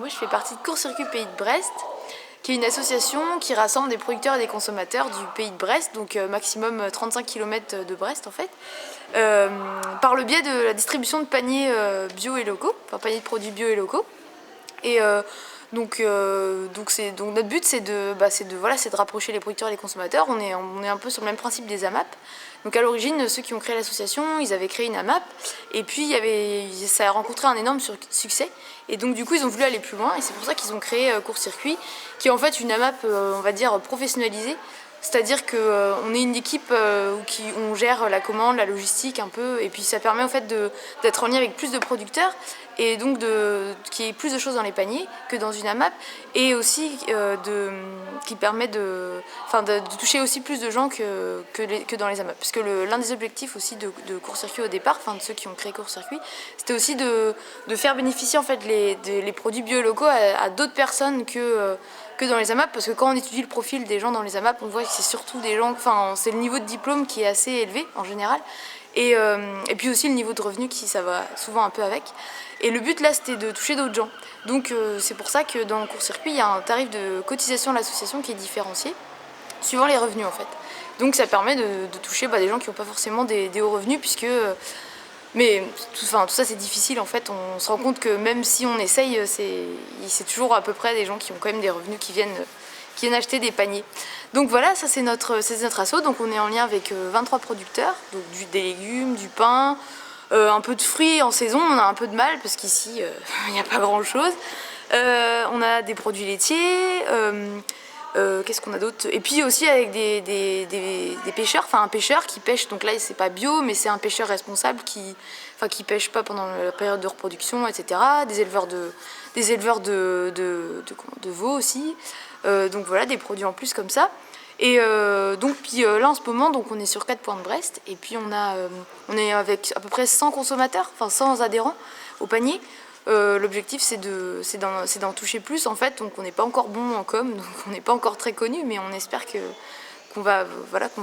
moi je fais partie de Court-Circuit Pays de Brest, qui est une association qui rassemble des producteurs et des consommateurs du pays de Brest, donc maximum 35 km de Brest en fait, par le biais de la distribution de paniers bio et locaux, enfin paniers de produits bio et locaux. Et donc notre but c'est de rapprocher les producteurs et les consommateurs. On est un peu sur le même principe des AMAP. Donc à l'origine, ceux qui ont créé l'association, ils avaient créé une AMAP et puis ça a rencontré un énorme succès. Et donc du coup ils ont voulu aller plus loin et c'est pour ça qu'ils ont créé Court-Circuit, qui est en fait une AMAP on va dire professionnalisée. C'est-à-dire qu'on est une équipe où on gère la commande, la logistique un peu, et puis ça permet en fait d'être en lien avec plus de producteurs et donc qu'il y ait plus de choses dans les paniers que dans une AMAP, et aussi qui permet de toucher aussi plus de gens que dans les AMAP. Parce que l'un des objectifs aussi de Court-Circuit au départ, de ceux qui ont créé Court-Circuit, c'était aussi de faire bénéficier en fait les produits bio locaux à d'autres personnes que dans les AMAP, parce que quand on étudie le profil des gens dans les AMAP, on voit que c'est surtout des gens, c'est le niveau de diplôme qui est assez élevé en général, et puis aussi le niveau de revenu ça va souvent un peu avec. Et le but là c'était de toucher d'autres gens. Donc c'est pour ça que dans Court-Circuit, il y a un tarif de cotisation à l'association qui est différencié, suivant les revenus en fait. Donc ça permet de toucher des gens qui n'ont pas forcément des hauts revenus, puisque... Mais tout ça c'est difficile en fait, on se rend compte que même si on essaye, c'est toujours à peu près des gens qui ont quand même des revenus qui viennent acheter des paniers. Donc voilà, ça c'est notre asso, donc on est en lien avec 23 producteurs, donc des légumes, du pain, un peu de fruits en saison, on a un peu de mal parce qu'ici il n'y a pas grand chose. On a des produits laitiers, qu'est-ce qu'on a d'autre? Et puis aussi avec des pêcheurs, un pêcheur qui pêche, donc là c'est pas bio, mais c'est un pêcheur responsable qui pêche pas pendant la période de reproduction, etc. Des éleveurs de veaux aussi. Donc voilà, des produits en plus comme ça. Et là en ce moment, donc on est sur 4 points de Brest, et puis on est avec à peu près 100 consommateurs, 100 adhérents au panier. L'objectif c'est d'en toucher plus en fait, donc on n'est pas encore bon en com, donc on n'est pas encore très connu, mais on espère qu'on va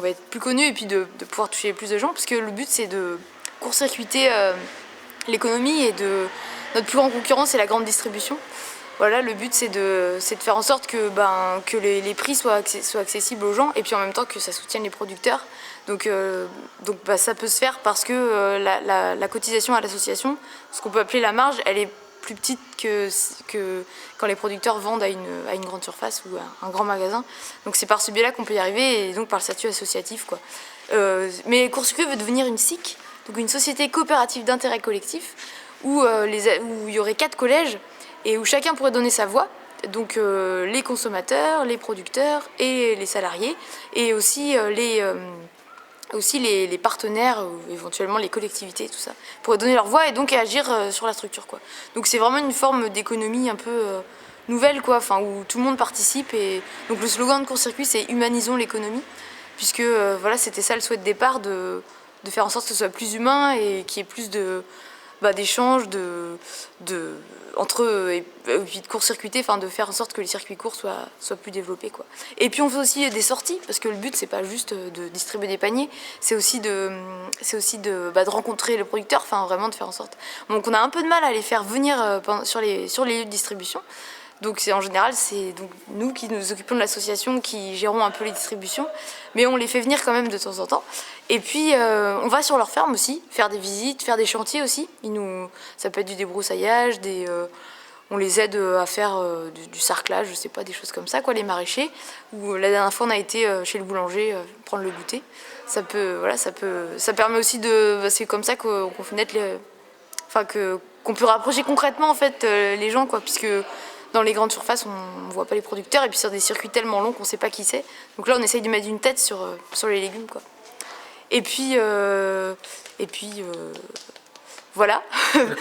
être plus connu et puis de pouvoir toucher plus de gens, parce que le but c'est de court-circuiter l'économie, et notre plus grande concurrence c'est la grande distribution. Voilà, le but c'est de faire en sorte que les prix soient accessibles aux gens, et puis en même temps que ça soutienne les producteurs. Donc ça peut se faire parce que la cotisation à l'association, ce qu'on peut appeler la marge, elle est plus petite que quand les producteurs vendent à une grande surface ou à un grand magasin. Donc c'est par ce biais-là qu'on peut y arriver, et donc par le statut associatif, quoi. Mais Court-Circuit veut devenir une SIC, donc une société coopérative d'intérêt collectif, où il y aurait 4 collèges et où chacun pourrait donner sa voix. Donc les consommateurs, les producteurs et les salariés, et aussi les partenaires, ou éventuellement les collectivités, tout ça, pourraient donner leur voix et donc agir sur la structure, quoi. Donc c'est vraiment une forme d'économie un peu nouvelle, quoi, où tout le monde participe. Et donc le slogan de Court-Circuit c'est humanisons l'économie, puisque voilà, c'était ça le souhait de départ, de faire en sorte que ce soit plus humain et qu'il y ait plus d'échanges entre eux, et puis de court-circuiter, de faire en sorte que les circuits courts soient plus développés, quoi. Et puis on fait aussi des sorties, parce que le but c'est pas juste de distribuer des paniers, c'est aussi de rencontrer le producteur, vraiment de faire en sorte. Donc on a un peu de mal à les faire venir sur les lieux de distribution. Donc en général, c'est donc nous qui nous occupons de l'association qui gérons un peu les distributions, mais on les fait venir quand même de temps en temps. Et puis on va sur leur ferme aussi, faire des visites, faire des chantiers aussi. Ça peut être du débroussaillage, on les aide à faire du sarclage, je sais pas, des choses comme ça, quoi, les maraîchers. Ou la dernière fois on a été chez le boulanger prendre le goûter. Ça permet aussi c'est comme ça qu'on fait naître qu'on peut rapprocher concrètement en fait les gens, quoi, puisque dans les grandes surfaces, on ne voit pas les producteurs, et puis sur des circuits tellement longs qu'on ne sait pas qui c'est. Donc là, on essaye de mettre une tête sur les légumes, quoi. Et puis voilà.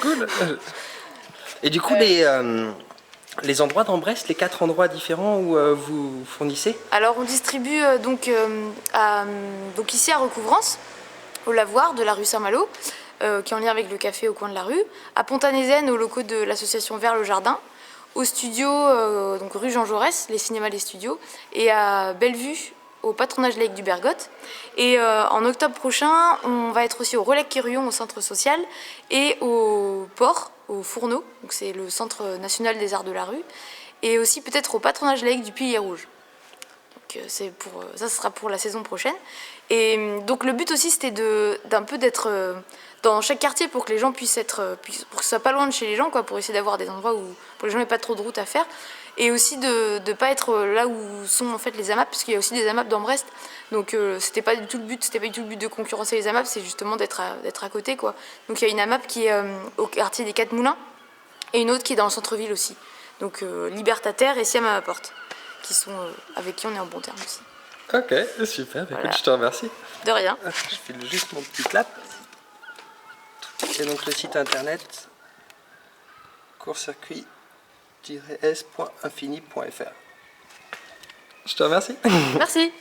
Cool. Et du coup, les endroits dans Brest, les 4 endroits différents où vous fournissez? Alors, on distribue donc ici à Recouvrance, au lavoir de la rue Saint-Malo, qui est en lien avec le café au coin de la rue, à Pont-à-Nézène, aux locaux de l'association Vers le Jardin, au studio, donc rue Jean Jaurès, les cinémas, les studios, et à Bellevue, au patronage laïque du Bergotte. Et en octobre prochain, on va être aussi au Relais Quéruillon, au centre social, et au port, au Fourneau, donc c'est le Centre national des arts de la rue, et aussi peut-être au patronage laïque du Pilier Rouge. Donc ça sera pour la saison prochaine. Et donc le but aussi c'était d'un peu d'être dans chaque quartier pour que les gens puissent pour que ce soit pas loin de chez les gens, quoi, pour essayer d'avoir des endroits où pour les gens n'aient pas trop de route à faire. Et aussi de ne pas être là où sont en fait les AMAP, parce qu'il y a aussi des AMAP dans Brest. Donc c'était pas du tout le but de concurrencer les AMAP, c'est justement d'être à côté, quoi. Donc il y a une AMAP qui est au quartier des Quatre Moulins et une autre qui est dans le centre-ville aussi. Donc Libertataire et Siam à ma porte, qui sont avec qui on est en bon terme aussi. Ok, super, Voilà. écoute, je te remercie. De rien. Je file juste mon petit clap. Et donc le site internet court-circuit-s.infini.fr. Je te remercie. Merci.